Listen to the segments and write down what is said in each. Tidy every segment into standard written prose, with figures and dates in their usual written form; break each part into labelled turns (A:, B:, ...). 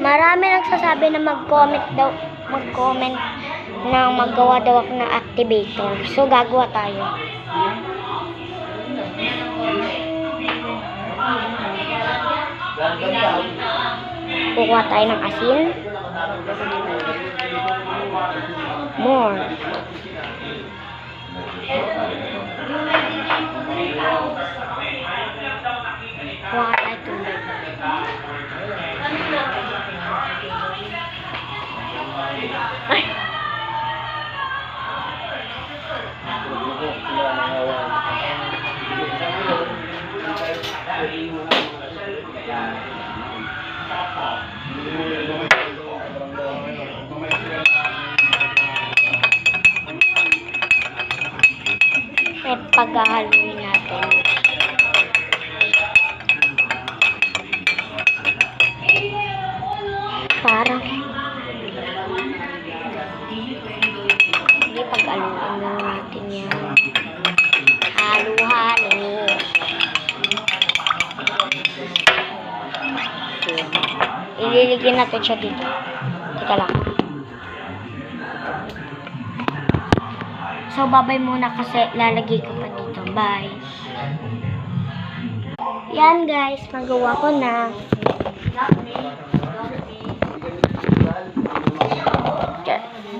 A: Marami nagsasabi na mag-comment na maggawa daw ako ng activator. So, gagawa tayo. Kukuha tayo ng asin. More. Kuha tayo tubig. Ay! Paghahaluin natin. Parang hindi pag-haluin na natin yan. Halo-halo. Ililigyan natin siya dito. Teka lang. So, babay muna kasi lalagay ko pa dito. Bye. Yan guys, magawa ko na.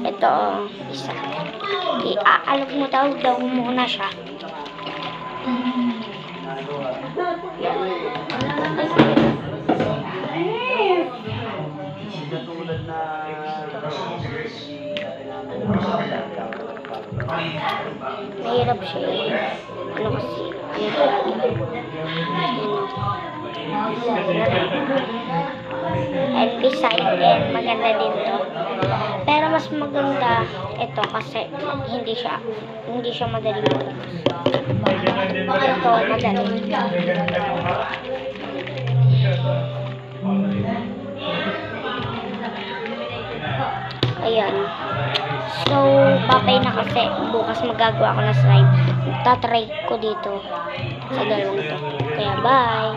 A: Ito, isa. Iaalog mo daw muna siya. Mahirap siya eh. Ano kasi? Ano talaga? And beside din, maganda din to. Pero mas maganda ito kasi hindi siya madali maubos. Ito, madali. Ayan. So, papay na kasi bukas magagawa ko na slime. Tatry ko dito sa dalawang to. Kaya, bye!